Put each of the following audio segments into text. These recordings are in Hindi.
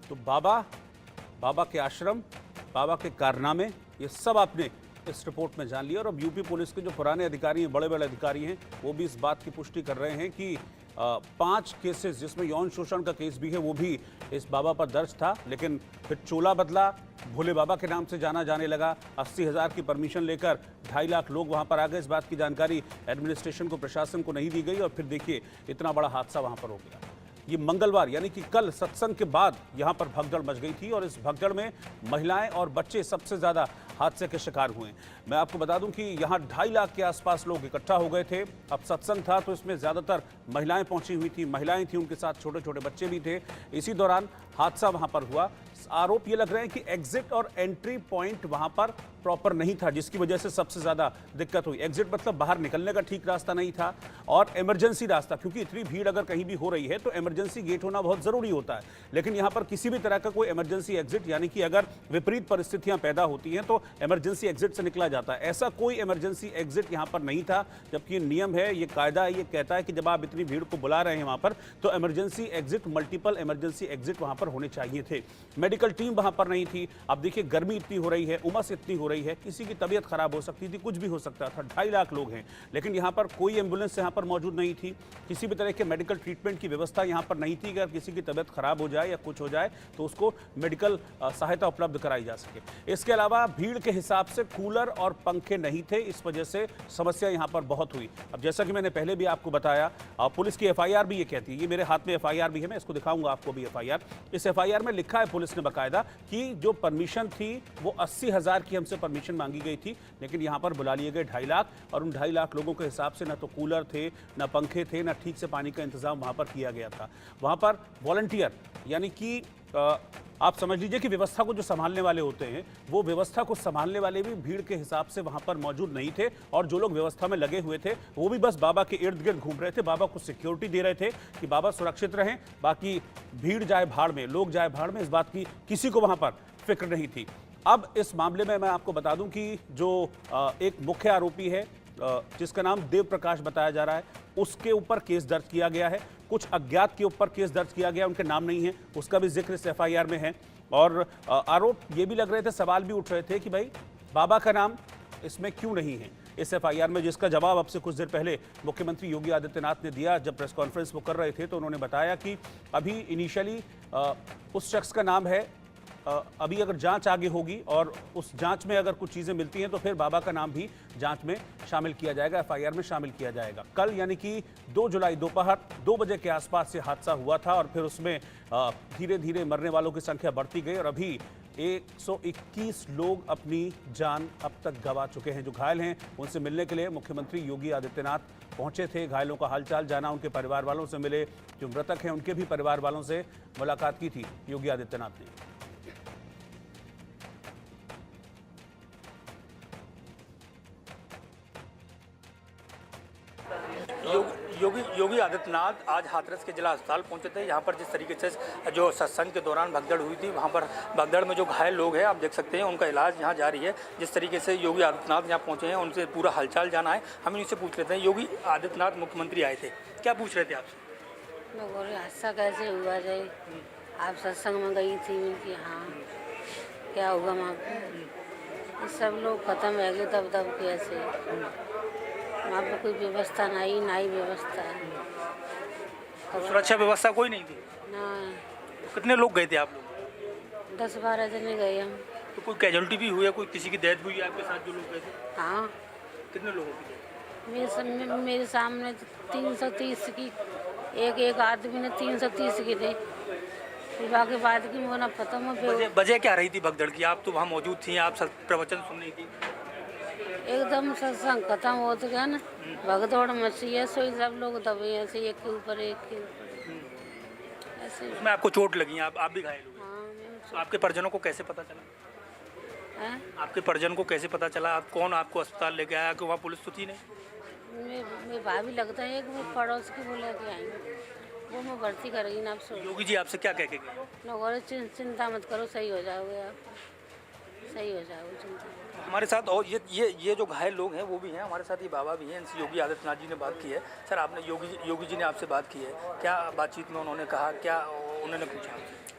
तो बाबा, बाबा के आश्रम, बाबा के कारनामे, ये सब आपने इस रिपोर्ट में जान लिया। और अब यूपी पुलिस के जो पुराने अधिकारी हैं, बड़े बड़े अधिकारी हैं, वो भी इस बात की पुष्टि कर रहे हैं कि 5 केसेस जिसमें यौन शोषण का केस भी है वो भी इस बाबा पर दर्ज था, लेकिन फिर चोला बदला, भोले बाबा के नाम से जाना जाने लगा। 80,000 की परमिशन लेकर 2.5 लाख लोग वहां पर आ गए। इस बात की जानकारी एडमिनिस्ट्रेशन को, प्रशासन को नहीं दी गई और फिर देखिए इतना बड़ा हादसा वहां पर हो गया। ये मंगलवार यानी कि कल सत्संग के बाद यहां पर भगदड़ मच गई थी और इस भगदड़ में महिलाएं और बच्चे सबसे ज्यादा हादसे के शिकार हुए। मैं आपको बता दूं कि यहां 2.5 लाख के आसपास लोग इकट्ठा हो गए थे। अब सत्संग था तो इसमें ज्यादातर महिलाएं पहुंची हुई थी, महिलाएं थी, उनके साथ छोटे छोटे बच्चे भी थे। इसी दौरान हादसा वहां पर हुआ। आरोप ये लग रहे हैं कि एग्जिट और एंट्री पॉइंट वहां पर प्रॉपर नहीं था, जिसकी वजह से सबसे ज्यादा दिक्कत हुई। एग्जिट मतलब बाहर निकलने का ठीक रास्ता नहीं था और इमरजेंसी रास्ता, क्योंकि इतनी भीड़ अगर कहीं भी हो रही है तो इमरजेंसी गेट होना बहुत जरूरी होता है। लेकिन यहां पर किसी भी तरह का कोई इमरजेंसी एग्जिट, यानी कि अगर विपरीत परिस्थितियां पैदा होती हैं तो इमरजेंसी एग्जिट से निकला जाता है, ऐसा कोई इमरजेंसी एग्जिट यहां पर नहीं था। जबकि नियम है, ये कायदा है, ये कहता है कि जब आप इतनी भीड़ को बुला रहे हैं वहां पर तो emergency exit, multiple emergency exit वहां पर होने चाहिए थे। मेडिकल टीम वहां पर नहीं थी। अब देखिए गर्मी इतनी हो रही है, उमस इतनी हो रही है, किसी की तबीयत खराब हो सकती थी, कुछ भी हो सकता था। 2.5 लाख लोग हैं, लेकिन यहाँ पर कोई एम्बुलेंस यहाँ पर मौजूद नहीं थी। किसी भी तरह के मेडिकल ट्रीटमेंट की व्यवस्था यहाँ पर नहीं थी। अगर किसी की तबीयत खराब हो जाए या कुछ हो जाए तो उसको मेडिकल सहायता उपलब्ध कराई जा सके। इसके अलावा भीड़ के हिसाब से कूलर और पंखे नहीं थे, इस वजह से समस्या यहाँ पर बहुत हुई। अब जैसा कि मैंने पहले भी आपको बताया, पुलिस की FIR भी ये कहती है, ये मेरे हाथ में FIR भी है, मैं इसको दिखाऊंगा आपको भी FIR। इस FIR में लिखा है पुलिस ने बकायदा कि जो परमिशन थी वो 80,000 की हमसे परमिशन मांगी गई थी, लेकिन यहाँ पर बुला लिए गए 2.5 लाख और उन 2.5 लाख लोगों के हिसाब से ना तो कूलर थे, ना पंखे थे, ना ठीक से पानी का इंतजाम वहाँ पर किया गया था। वहाँ पर वॉलंटियर यानी कि आप समझ लीजिए कि व्यवस्था को जो संभालने वाले होते हैं, वो व्यवस्था को संभालने वाले भी भीड़ के हिसाब से वहां पर मौजूद नहीं थे। और जो लोग व्यवस्था में लगे हुए थे वो भी बस बाबा के इर्द गिर्द घूम रहे थे, बाबा को सिक्योरिटी दे रहे थे कि बाबा सुरक्षित रहें, बाकी भीड़ जाए भाड़ में, लोग जाए भाड़ में, इस बात की किसी को वहां पर फिक्र नहीं थी। अब इस मामले में मैं आपको बता दूं कि जो एक मुख्य आरोपी है, जिसका नाम देव प्रकाश बताया जा रहा है, उसके ऊपर केस दर्ज किया गया है। कुछ अज्ञात के ऊपर केस दर्ज किया गया, उनके नाम नहीं है, उसका भी जिक्र इस FIR में है। और आरोप ये भी लग रहे थे, सवाल भी उठ रहे थे कि भाई बाबा का नाम इसमें क्यों नहीं है इस FIR में, जिसका जवाब अब से कुछ देर पहले मुख्यमंत्री योगी आदित्यनाथ ने दिया। जब प्रेस कॉन्फ्रेंस वो कर रहे थे तो उन्होंने बताया कि अभी इनिशियली उस शख्स का नाम है, अभी अगर जांच आगे होगी और उस जांच में अगर कुछ चीज़ें मिलती हैं तो फिर बाबा का नाम भी जांच में शामिल किया जाएगा, FIR में शामिल किया जाएगा। कल यानी कि 2 जुलाई दोपहर 2 बजे के आसपास से हादसा हुआ था और फिर उसमें धीरे धीरे मरने वालों की संख्या बढ़ती गई और अभी 121 लोग अपनी जान अब तक गंवा चुके हैं। जो घायल हैं उनसे मिलने के लिए मुख्यमंत्री योगी आदित्यनाथ पहुंचे थे, घायलों का हालचाल जाना, उनके परिवार वालों से मिले, जो मृतक हैं उनके भी परिवार वालों से मुलाकात की थी योगी आदित्यनाथ ने। योगी आदित्यनाथ आज हाथरस के जिला अस्पताल पहुंचे थे। यहाँ पर जिस तरीके से जो सत्संग के दौरान भगदड़ हुई थी, वहाँ पर भगदड़ में जो घायल लोग हैं आप देख सकते हैं, उनका इलाज यहाँ जारी है। जिस तरीके से योगी आदित्यनाथ यहाँ पहुँचे हैं, उनसे पूरा हालचाल जाना है। हम इनसे पूछ लेते हैं, योगी आदित्यनाथ मुख्यमंत्री आए थे, क्या पूछ रहे थे आपसे? हादसा कैसे हुआ जाए, आप सत्संग में गई थी उनकी, हाँ क्या हुआ वहाँ पर, सब लोग खत्म हो गए तब कैसे, वहाँ पर कोई व्यवस्था नहीं, ना ही व्यवस्था है। तो सुरक्षा व्यवस्था कोई नहीं थी ना। तो कितने लोग गए थे आप लोग? 10-12 जने गए हम। तो कोई कैजुअलिटी भी हुई है, कोई किसी की डेथ हुई है आपके साथ जो लोग गए थे? हाँ। कितने लोगों की? मेरे सामने 330 की, एक आदमी ने 330 की थे। विवाह के बाद की मोना खत्म हो। वजह क्या रही थी भगदड़ की? आप तो वहाँ मौजूद थी, आप प्रवचन सुन रही थी। एकदम सत्संग खत्म हो तो गया ना, भगदौड़ मची है, सोई सब लोग दबे ऐसे एक के ऊपर ऐसे। उसमें आपको चोट लगी, आप भी घायल हुए? हाँ। तो आपके परिजनों को कैसे पता चला? है? आपके परिजन को कैसे पता चला? आप कौन आपको अस्पताल लेके आया कि वहाँ पुलिस तो थी नहीं? मेरे भाभी लगता है कि वो पड़ोस की बोला के आएंगे, वो मैं भर्ती करेगी ना। आप योगी जी आपसे क्या कह के गए? चिंता मत करो, सही हो जाओगे आप, सही हो जाओगे, चिंता। हमारे साथ और ये जो घायल लोग हैं वो भी हैं हमारे साथ, ये बाबा भी हैं, इनसे योगी आदित्यनाथ जी ने बात की है। सर, आपने योगी जी ने आपसे बात की है, क्या बातचीत में उन्होंने कहा, क्या उन्होंने पूछा?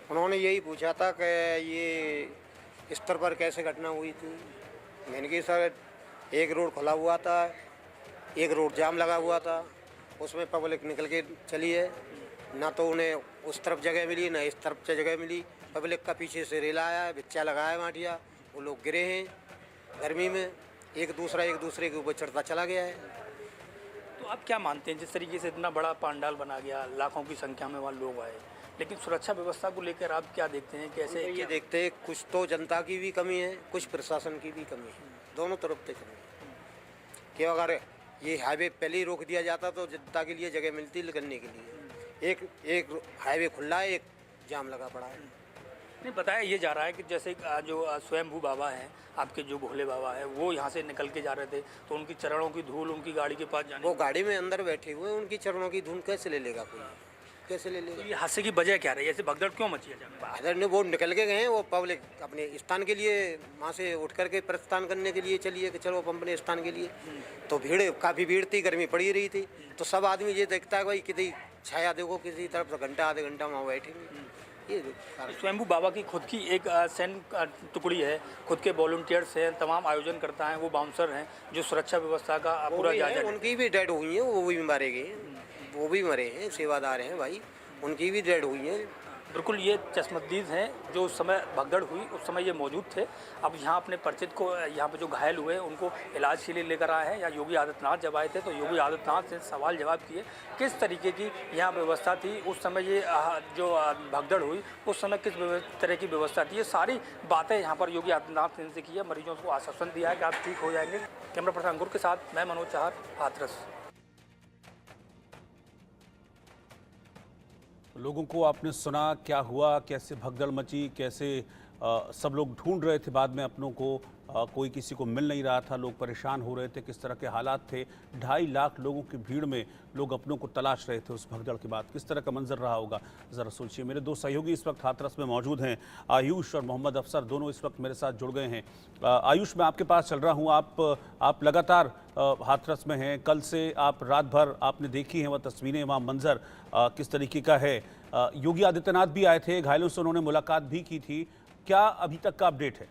उन्होंने यही पूछा था कि ये स्तर पर कैसे घटना हुई थी। मैंने कहा सर एक रोड खुला हुआ था, एक रोड जाम लगा हुआ था, उसमें पब्लिक निकल के चली है, ना तो उन्हें उस तरफ जगह मिली ना इस तरफ से जगह मिली। पब्लिक का पीछे से रेला आया है, बिच्चा लगाया है माटिया, वो लोग गिरे हैं गर्मी में, एक दूसरे के ऊपर चढ़ता चला गया है। तो आप क्या मानते हैं, जिस तरीके से इतना बड़ा पंडाल बना गया, लाखों की संख्या में वहाँ लोग आए, लेकिन सुरक्षा व्यवस्था को लेकर आप क्या देखते हैं, कैसे ये देखते हैं कुछ तो जनता की भी कमी है, कुछ प्रशासन की भी कमी है, दोनों तरफ से कमी है। कि अगर ये हाईवे पहले ही रोक दिया जाता तो जनता के लिए जगह मिलती निकलने के लिए। एक हाईवे खुला है, एक जाम लगा पड़ा है। नहीं, बताया ये जा रहा है कि जैसे जो स्वयंभू बाबा हैं, आपके जो भोले बाबा हैं, वो यहाँ से निकल के जा रहे थे, तो उनकी चरणों की धूल उनकी गाड़ी के पास जाने, वो गाड़ी में अंदर बैठे हुए, उनकी चरणों की धूल कैसे ले लेगा कोई, कैसे ले लेगा। ये हादसे की वजह क्या रही है, ऐसे भगदड़ क्यों मची है जाने बाद? इधर ने वो निकल के गए हैं, वो पब्लिक अपने स्थान के लिए वहाँ से उठ करके प्रस्थान करने के लिए चलिए कि चलो अपने स्थान के लिए। तो भीड़ काफ़ी भीड़ थी, गर्मी पड़ी रही थी, तो सब आदमी ये देखता है भाई किसी छाया देखो किसी तरफ, तो घंटा आधे घंटा वहाँ बैठेंगे। ये स्वयंभू बाबा की खुद की एक सैन्य टुकड़ी है, खुद के वॉलंटियर्स हैं, तमाम आयोजन करता है, वो बाउंसर हैं जो सुरक्षा व्यवस्था का पूरा जायजा लेते हैं। उनकी भी डेड हुई है, वो भी मारे गए, वो भी मरे हैं, सेवादार हैं भाई, उनकी भी डेड हुई है। बिल्कुल, ये चश्मदीद हैं जो उस समय भगदड़ हुई उस समय ये मौजूद थे। अब यहाँ अपने परिचित को, यहाँ पे जो घायल हुए हैं उनको इलाज के लिए लेकर आए हैं। या योगी आदित्यनाथ जब आए थे तो योगी आदित्यनाथ से सवाल जवाब किए किस तरीके की यहाँ व्यवस्था थी उस समय, ये जो भगदड़ हुई उस समय किस तरह की व्यवस्था थी, ये सारी बातें यहाँ पर योगी आदित्यनाथ ने इनसे की है। मरीजों को आश्वासन दिया है कि आप ठीक हो जाएंगे। कैमरा पर्सन अंकुर के साथ मैं मनोज चाहर, हाथरस। लोगों को आपने सुना क्या हुआ, कैसे भगदड़ मची, कैसे सब लोग ढूंढ रहे थे बाद में अपनों को, कोई किसी को मिल नहीं रहा था, लोग परेशान हो रहे थे, किस तरह के हालात थे। 2.5 लाख लोगों की भीड़ में लोग अपनों को तलाश रहे थे उस भगदड़ के बाद, किस तरह का मंजर रहा होगा ज़रा सोचिए। मेरे 2 सहयोगी इस वक्त हाथरस में मौजूद हैं, आयुष और मोहम्मद अफसर, दोनों इस वक्त मेरे साथ जुड़ गए हैं। आयुष, मैं आपके पास चल रहा हूँ, आप लगातार हाथरस में हैं, कल से आप रात भर आपने देखी हैं वह तस्वीरें, वहाँ मंजर किस तरीके का है। योगी आदित्यनाथ भी आए थे, घायलों से उन्होंने मुलाकात भी की थी, क्या अभी तक का अपडेट है?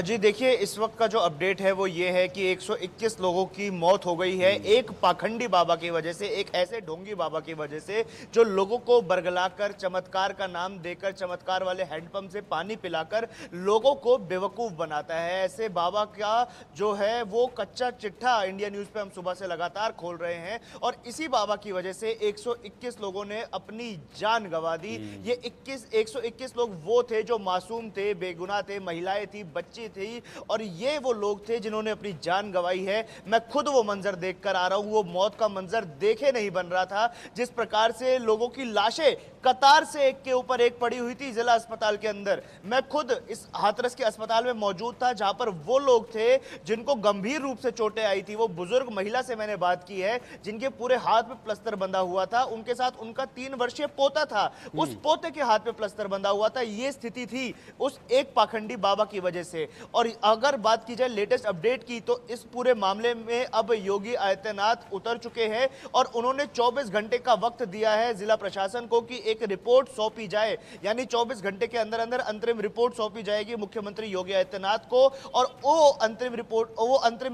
जी देखिए, इस वक्त का जो अपडेट है वो ये है कि 121 लोगों की मौत हो गई है एक पाखंडी बाबा की वजह से, एक ऐसे ढोंगी बाबा की वजह से जो लोगों को बरगलाकर, चमत्कार का नाम देकर, चमत्कार वाले हैंडपंप से पानी पिलाकर लोगों को बेवकूफ़ बनाता है। ऐसे बाबा का जो है वो कच्चा चिट्ठा इंडिया न्यूज़ पे हम सुबह से लगातार खोल रहे हैं, और इसी बाबा की वजह से 121 लोगों ने अपनी जान गंवा दी। ये 121 लोग वो थे जो मासूम थे, बेगुनाह थे, महिलाएं थी, बच्ची थी, और ये वो लोग थे जिन्होंने अपनी जान गंवाई है। मैं खुद वो मंजर देखकर आ रहा हूं, वो मौत का मंजर देखे नहीं बन रहा था। जिस प्रकार से लोगों की लाशें कतार से एक के ऊपर एक पड़ी हुई थी जिला अस्पताल के अंदर। मैं खुद इस हाथरस के अस्पताल में मौजूद था जहां पर वो लोग थे जिनको गंभीर रूप से चोटें आई थी। वो बुजुर्ग महिला से मैंने बात की है जिनके पूरे हाथ में प्लास्टर बंधा हुआ था, उनके साथ उनका 3 वर्षीय पोता था, उस पोते के हाथ में प्लास्टर बंधा हुआ था। ये स्थिति थी उस एक पाखंडी बाबा की वजह से। और अगर बात की जाए लेटेस्ट अपडेट की, तो इस पूरे मामले में अब योगी आदित्यनाथ उतर चुके हैं और उन्होंने 24 घंटे का वक्त दिया है जिला प्रशासन को कि एक रिपोर्ट सौंपी जाए, यानी 24 घंटे के अंदर अंदर अंतरिम रिपोर्ट सौंपी जाएगी मुख्यमंत्री योगी आदित्यनाथ को। और वो अंतरिम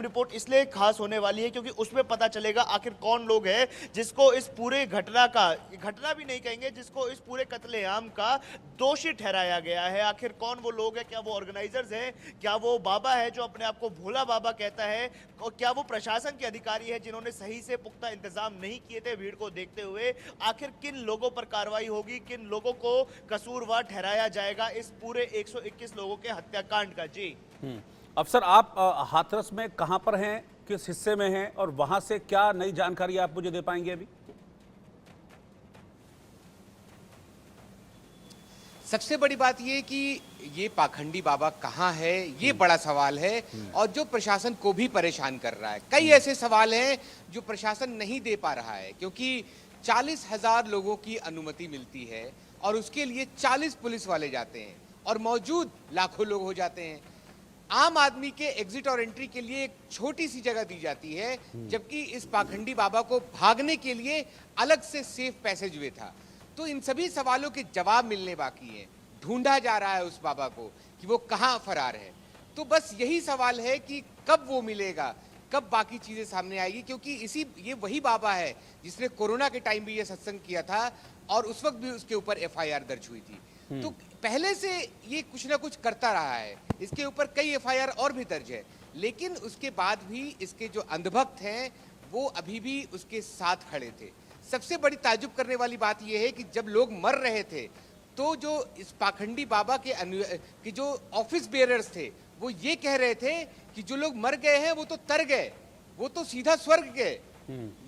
रिपोर्ट इसलिए खास होने वाली है क्योंकि उसमें पता चलेगा आखिर कौन लोग हैं जिसको इस पूरे घटना भी नहीं कहेंगे, जिसको इस पूरे कत्लेआम का दोषी ठहराया गया है। आखिर कौन वो लोग हैं, क्या वो ऑर्गेनाइजर्स हैं, क्या वो बाबा है जो अपने आप को भोला बाबा कहता है, और क्या वो प्रशासन के अधिकारी है जिन्होंने सही से पुख्ता इंतजाम नहीं किए थे भीड़ को देखते हुए। आखिर किन लोगों पर कार्रवाई होगी, किन लोगों को कसूरवार ठहराया जाएगा इस पूरे 121 लोगों के हत्याकांड का। जी अफसर, आप हाथरस में कहां पर हैं, किस हिस्से में हैं, और वहां से क्या नई जानकारी आप मुझे दे पाएंगे अभी? सबसे बड़ी बात ये कि ये पाखंडी बाबा कहाँ है, ये बड़ा सवाल है और जो प्रशासन को भी परेशान कर रहा है। कई ऐसे सवाल हैं जो प्रशासन नहीं दे पा रहा है क्योंकि 40,000 लोगों की अनुमति मिलती है और उसके लिए 40 पुलिस वाले जाते हैं और मौजूद लाखों लोग हो जाते हैं। आम आदमी के एग्जिट और एंट्री के लिए एक छोटी सी जगह दी जाती है, जबकि इस पाखंडी बाबा को भागने के लिए अलग से सेफ पैसेज वे था। तो इन सभी सवालों के जवाब मिलने बाकी हैं। ढूंढा जा रहा है उस बाबा को कि वो कहाँ फरार है। तो बस यही सवाल है कि कब वो मिलेगा, कब बाकी चीजें सामने आएगी, क्योंकि ये वही बाबा है जिसने कोरोना के टाइम भी ये सत्संग किया था और उस वक्त भी उसके ऊपर एफआईआर दर्ज हुई थी। तो पहले से ये कुछ ना कुछ करता रहा है, इसके ऊपर कई एफआईआर और भी दर्ज है, लेकिन उसके बाद भी इसके जो अंधभक्त हैं वो अभी भी उसके साथ खड़े थे। सबसे बड़ी ताज्जुब करने वाली बात यह है कि जब लोग मर रहे थे तो जो इस पाखंडी बाबा के जो ऑफिस बेयरर्स थे वो ये कह रहे थे कि जो लोग मर गए हैं वो तो तर गए, वो तो सीधा स्वर्ग गए।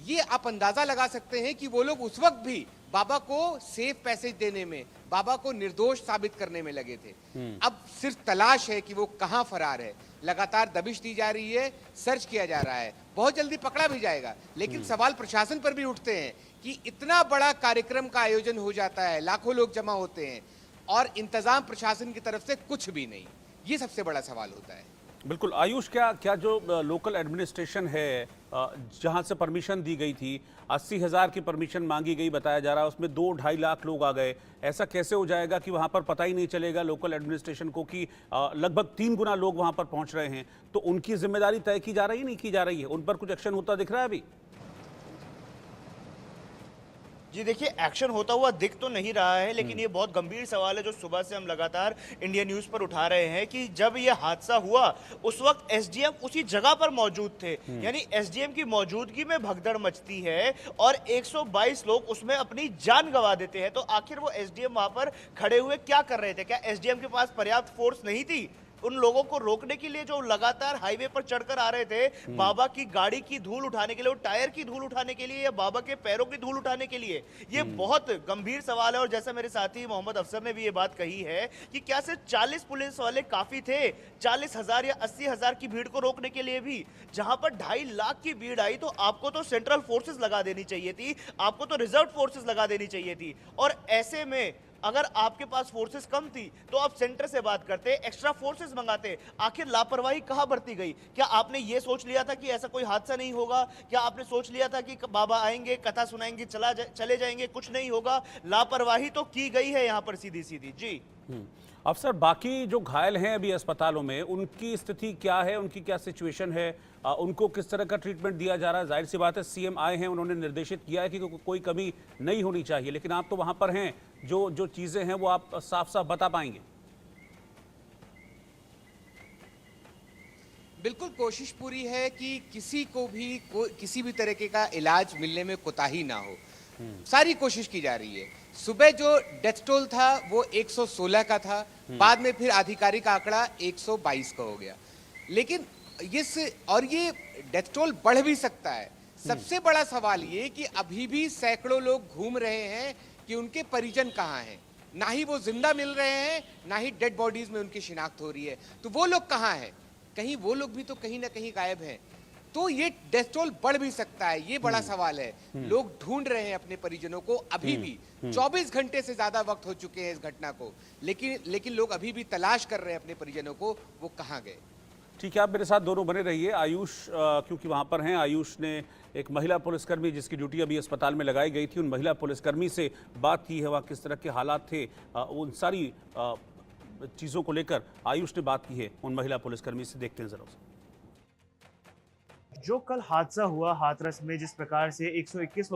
ये आप अंदाजा लगा सकते हैं कि वो लोग उस वक्त भी बाबा को सेफ पैसेज देने में, बाबा को निर्दोष साबित करने में लगे थे। अब सिर्फ तलाश है कि वो कहां फरार है। लगातार दबिश दी जा रही है, सर्च किया जा रहा है, बहुत जल्दी पकड़ा भी जाएगा। लेकिन सवाल प्रशासन पर भी उठते हैं कि इतना बड़ा कार्यक्रम का आयोजन हो जाता है, लाखों लोग जमा होते हैं और इंतजाम प्रशासन की तरफ से कुछ भी नहीं। ये सबसे बड़ा सवाल होता है। बिल्कुल आयुष, क्या जो लोकल एडमिनिस्ट्रेशन है जहां से परमिशन दी गई थी, 80,000 की परमिशन मांगी गई बताया जा रहा है, उसमें 2-2.5 लाख लोग आ गए। ऐसा कैसे हो जाएगा कि वहां पर पता ही नहीं चलेगा लोकल एडमिनिस्ट्रेशन को कि लगभग 3 गुना लोग वहां पर पहुंच रहे हैं? तो उनकी जिम्मेदारी तय की जा रही नहीं की जा रही है? उन पर कुछ एक्शन होता दिख रहा है अभी? जी देखिए, एक्शन होता हुआ दिख तो नहीं रहा है, लेकिन ये बहुत गंभीर सवाल है जो सुबह से हम लगातार इंडिया न्यूज पर उठा रहे हैं कि जब ये हादसा हुआ उस वक्त एसडीएम उसी जगह पर मौजूद थे। यानी एसडीएम की मौजूदगी में भगदड़ मचती है और 122 लोग उसमें अपनी जान गंवा देते हैं। तो आखिर वो एसडीएम वहां पर खड़े हुए क्या कर रहे थे? क्या एसडीएम के पास पर्याप्त फोर्स नहीं थी उन लोगों को रोकने के लिए जो लगातार हाईवे पर चढ़कर आ रहे थे, बाबा की गाड़ी की धूल उठाने के लिए, टायर की धूल उठाने के लिए या बाबा के पैरों की धूल उठाने के लिए? ये बहुत गंभीर सवाल है। और जैसा मेरे साथी मोहम्मद अफसर ने भी ये बात कही है कि क्या सिर्फ 40 पुलिस वाले काफी थे 40,000 या 80,000 की भीड़ को रोकने के लिए भी? जहां पर 2.5 लाख की भीड़ आई तो आपको तो सेंट्रल फोर्सेस लगा देनी चाहिए थी, आपको तो रिजर्व फोर्सेस लगा देनी चाहिए थी। और ऐसे में अगर आपके पास फोर्सेस कम थी तो आप सेंटर से बात करते, एक्स्ट्रा फोर्सेस मंगाते। आखिर लापरवाही कहां बरती गई? क्या आपने ये सोच लिया था कि ऐसा कोई हादसा नहीं होगा? क्या आपने सोच लिया था कि बाबा आएंगे, कथा सुनाएंगे, चले जाएंगे, कुछ नहीं होगा? लापरवाही तो की गई है यहां पर सीधी सीधी। जी अफसर, बाकी जो घायल हैं अभी अस्पतालों में, उनकी स्थिति क्या है? उनकी क्या सिचुएशन है? उनको किस तरह का ट्रीटमेंट दिया जा रहा है? जाहिर सी बात है सीएम आए हैं, उन्होंने निर्देशित किया है कि कोई कमी नहीं होनी चाहिए, लेकिन आप तो वहां पर हैं, जो चीजें हैं वो आप साफ साफ बता पाएंगे? बिल्कुल कोशिश पूरी है कि किसी को भी किसी भी तरीके का इलाज मिलने में कोताही ना हो। सारी कोशिश की जा रही है। सुबह जो डेथ टोल था वो 116 का था, बाद में फिर आधिकारिक आंकड़ा 122 का हो गया। लेकिन ये डेथ टोल बढ़ भी सकता है। सबसे बड़ा सवाल ये कि अभी भी सैकड़ों लोग घूम रहे हैं कि उनके परिजन कहाँ हैं। ना ही वो जिंदा मिल रहे हैं, ना ही डेड बॉडीज में उनकी शिनाख्त हो रही है। तो वो लोग कहाँ हैं? कहीं वो लोग भी तो कहीं ना कहीं गायब हैं। तो ये डेथ टोल बढ़ भी सकता है, ये बड़ा सवाल है। लोग ढूंढ रहे हैं अपने परिजनों को अभी भी। 24 घंटे से ज्यादा वक्त हो चुके हैं इस घटना को, लेकिन लोग अभी भी तलाश कर रहे हैं अपने परिजनों को, वो कहाँ गए। ठीक है, आप मेरे साथ दोनों बने रहिए। आयुष क्योंकि वहां पर हैं, आयुष ने एक महिला पुलिसकर्मी जिसकी ड्यूटी अभी अस्पताल में लगाई गई थी, उन महिला पुलिसकर्मी से बात की है। वहाँ किस तरह के हालात थे, उन सारी चीज़ों को लेकर आयुष ने बात की है उन महिला पुलिसकर्मी से। देखते हैं जरा। जो कल हादसा हुआ हाथरस में, जिस प्रकार से 121 लोग